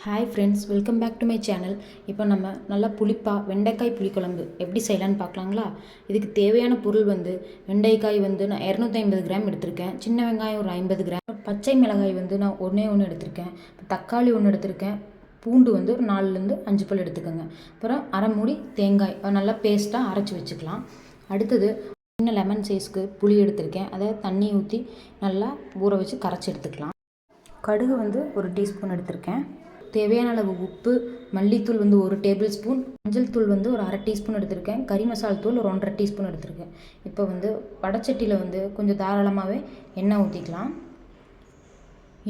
Hi friends, welcome back to my channel. இப்போ நம்ம நல்லா புளிப்பாக வெண்டைக்காய் புளிக்குழம்பு எப்படி செய்யலான்னு பார்க்கலாங்களா? இதுக்கு தேவையான பொருள் வெண்டைக்காய் நான் 250 கிராம் எடுத்திருக்கேன். சின்ன வெங்காயம் ஒரு 50 கிராம், பச்சை மிளகாய் நான் ஒன்று எடுத்திருக்கேன். தக்காளி 1 எடுத்திருக்கேன். பூண்டு ஒரு 4லேருந்து 5 பல் எடுத்துக்கோங்க. அப்புறம் அரை மூடி தேங்காய் நல்லா பேஸ்ட்டாக அரைச்சி வச்சுக்கலாம். அடுத்தது சின்ன லெமன் சைஸ்க்கு புளி எடுத்திருக்கேன். அதை தண்ணி ஊற்றி நல்லா ஊற வச்சு கரைச்சி எடுத்துக்கலாம். கடுகு ஒரு டீஸ்பூன் எடுத்திருக்கேன். தேவையான அளவு உப்பு, மல்லித்தூள் 1 டேபிள் ஸ்பூன், மஞ்சள் தூள் ஒரு அரை டீஸ்பூன் எடுத்திருக்கேன். கறி மசால் தூள் ஒரு 1.5 டீஸ்பூன் எடுத்திருக்கேன். இப்போ வடச்சட்டியில் கொஞ்சம் தாராளமாகவே எண்ணெய் ஊற்றிக்கலாம்.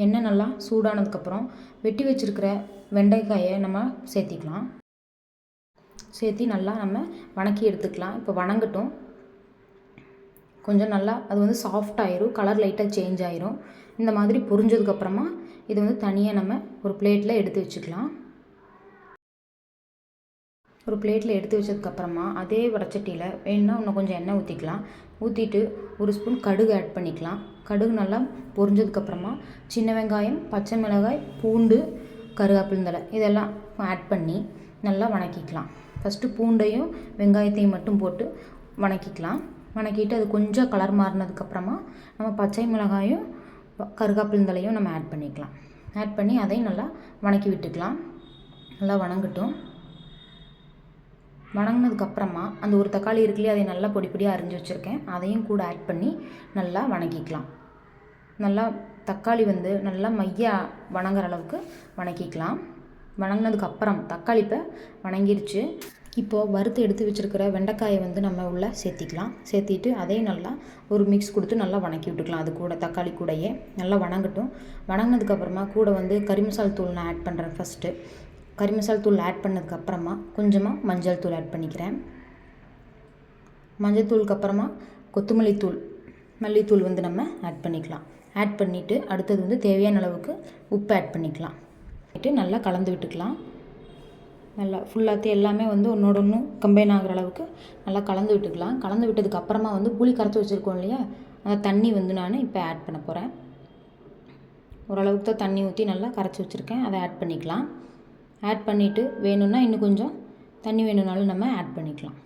எண்ணெய் நல்லா சூடானதுக்கப்புறம் வெட்டி வச்சுருக்கிற வெண்டைக்காயை நம்ம சேர்த்திக்கலாம். சேர்த்தி நல்லா நம்ம வணக்கி எடுத்துக்கலாம். இப்போ வணங்கட்டும். கொஞ்சம் நல்லா அது சாஃப்ட் ஆயிரும், கலர் லைட்டாக சேஞ்ச் ஆயிரும். இந்த மாதிரி பொரிஞ்சதுக்கப்புறமா இது தனியாக நம்ம ஒரு பிளேட்டில் எடுத்து வச்சுக்கலாம். ஒரு பிளேட்டில் எடுத்து வச்சதுக்கப்புறமா அதே வடச்சட்டியில் வேணுன்னா இன்னும் கொஞ்சம் எண்ணெய் ஊற்றிக்கலாம். ஊற்றிட்டு 1 ஸ்பூன் கடுகு ஆட் பண்ணிக்கலாம். கடுகு நல்லா பொரிஞ்சதுக்கப்புறமா சின்ன வெங்காயம், பச்சை மிளகாய், பூண்டு, கருவேப்பிலை இதெல்லாம் ஆட் பண்ணி நல்லா வணக்கிக்கலாம். ஃபஸ்ட்டு பூண்டையும் வெங்காயத்தையும் மட்டும் போட்டு வணக்கிக்கலாம். வணக்கிட்டு அது கொஞ்சம் கலர் மாறினதுக்கப்புறமா நம்ம பச்சை மிளகாயும் கருவேப்பிலையும் நம்ம ஆட் பண்ணிக்கலாம். ஆட் பண்ணி அதையும் நல்லா வணக்கி விட்டுக்கலாம். நல்லா வணங்கட்டும். வணங்கினதுக்கப்புறமா அந்த ஒரு தக்காளி இருக்குல்லையே, அதை நல்லா பொடி பொடியாக அரிஞ்சு வச்சுருக்கேன். அதையும் கூட ஆட் பண்ணி நல்லா வணக்கிக்கலாம். நல்லா தக்காளி நல்லா மைய வணங்குற அளவுக்கு வணக்கிக்கலாம். வணங்கினதுக்கப்புறம் தக்காளி இப்போ வணங்கிருச்சு. இப்போது வறுத்து எடுத்து வச்சுருக்கிற வெண்டைக்காயை நம்ம உள்ளே சேர்த்திக்கலாம். சேர்த்திட்டு அதையும் நல்லா ஒரு மிக்ஸ் கொடுத்து நல்லா வணக்கி விட்டுக்கலாம். அது கூட தக்காளி கூடையே நல்லா வணங்கட்டும். வணங்கினதுக்கப்புறமா கூட கறி மசால் தூள் நான் ஆட் பண்ணுறேன். ஃபஸ்ட்டு கறி மசால் தூள் ஆட் பண்ணதுக்கப்புறமா கொஞ்சமாக மஞ்சள் தூள் ஆட் பண்ணிக்கிறேன். மஞ்சள் தூளுக்கு அப்புறமா கொத்தமல்லி தூள், மல்லித்தூள் நம்ம ஆட் பண்ணிக்கலாம். ஆட் பண்ணிவிட்டு அடுத்தது தேவையான அளவுக்கு உப்பு ஆட் பண்ணிக்கலாம். நல்லா கலந்து விட்டுக்கலாம். நல்லா ஃபுல்லாத்தையும் எல்லாமே ஒன்றோட ஒன்று கம்பைன் ஆகிற அளவுக்கு நல்லா கலந்து விட்டுக்கலாம். கலந்து விட்டதுக்கப்புறமா புளி கரைச்சி வச்சுருக்கோம் இல்லையா, அந்த தண்ணி நான் இப்போ ஆட் பண்ண போகிறேன். ஓரளவுக்கு தான் தண்ணி ஊற்றி நல்லா கரைச்சி வச்சுருக்கேன். அதை ஆட் பண்ணிக்கலாம். ஆட் பண்ணிவிட்டு வேணும்னா இன்னும் கொஞ்சம் தண்ணி வேணும்னாலும் நம்ம ஆட் பண்ணிக்கலாம்.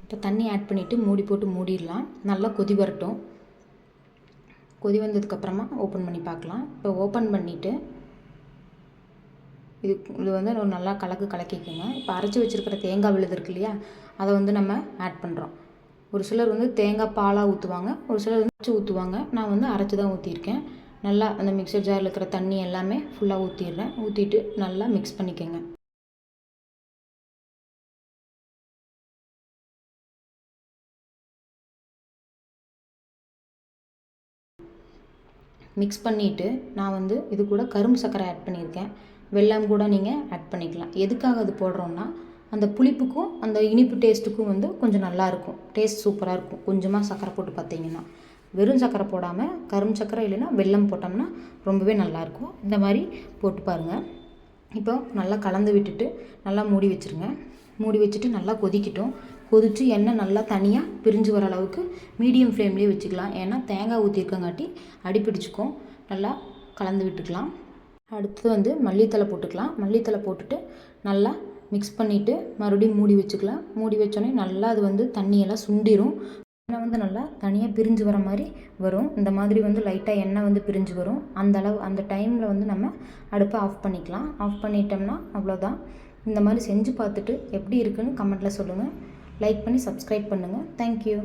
இப்போ தண்ணி ஆட் பண்ணிவிட்டு மூடி போட்டு மூடிடலாம். நல்லா கொதி வரட்டும். கொதி வந்ததுக்கப்புறமா ஓப்பன் பண்ணி பார்க்கலாம். இப்போ ஓப்பன் பண்ணிவிட்டு இது ஒரு நல்லா கலக்கிக்கோங்க. இப்போ அரைச்சி வச்சுருக்கிற தேங்காய் விழுது இருக்கு இல்லையா, அதை நம்ம ஆட் பண்ணுறோம். ஒரு சிலர் தேங்காய் பாலாக ஊற்றுவாங்க, ஒரு சிலர் அரைச்சி ஊற்றுவாங்க. நான் அரைச்சி தான் ஊற்றிருக்கேன். நல்லா அந்த மிக்சர் ஜாரில் இருக்கிற தண்ணி எல்லாமே ஃபுல்லாக ஊற்றிடுறேன். ஊற்றிட்டு நல்லா மிக்ஸ் பண்ணிக்கோங்க. மிக்ஸ் பண்ணிவிட்டு நான் இது கூட கரும்பு சர்க்கரை ஆட் பண்ணியிருக்கேன். வெல்லம் கூட நீங்கள் ஆட் பண்ணிக்கலாம். எதுக்காக அது போடுறோன்னா, அந்த புளிப்புக்கும் அந்த இனிப்பு டேஸ்ட்டுக்கும் கொஞ்சம் நல்லாயிருக்கும். டேஸ்ட் சூப்பராக இருக்கும். கொஞ்சமாக சர்க்கரை போட்டு பார்த்தீங்கன்னா, வெறும் சர்க்கரை போடாமல் கரும்பு சர்க்கரை இல்லைன்னா வெல்லம் போட்டோம்னா ரொம்பவே நல்லாயிருக்கும். இந்த மாதிரி போட்டு பாருங்கள். இப்போ நல்லா கலந்து விட்டுட்டு நல்லா மூடி வச்சுருங்க. மூடி வச்சுட்டு நல்லா கொதிக்கட்டும். கொதித்து எண்ணெய் நல்லா தனியாக பிரிஞ்சு வர அளவுக்கு மீடியம் ஃப்ளேம்லேயே வச்சுக்கலாம். ஏன்னா தேங்காய் ஊற்றிருக்கங்காட்டி அடிப்பிடிச்சிக்கும். நல்லா கலந்து விட்டுக்கலாம். அடுத்து மல்லித்தலை போட்டுக்கலாம். மல்லித்தலை போட்டுட்டு நல்லா மிக்ஸ் பண்ணிவிட்டு மறுபடியும் மூடி வச்சுக்கலாம். மூடி வச்சோடனே நல்லா அது தண்ணியெல்லாம் சுண்டிடும். எண்ணெய் நல்லா தனியாக பிரிஞ்சு வர மாதிரி வரும். இந்த மாதிரி லைட்டாக எண்ணெய் பிரிஞ்சு வரும். அந்த டைமில் நம்ம அடுப்பை ஆஃப் பண்ணிக்கலாம். ஆஃப் பண்ணிட்டோம்னா அவ்வளோதான். இந்த மாதிரி செஞ்சு பார்த்துட்டு எப்படி இருக்குன்னு கமெண்ட்டில் சொல்லுங்கள். லைக் பண்ணி சப்ஸ்கிரைப் பண்ணுங்கள். தேங்க்யூ.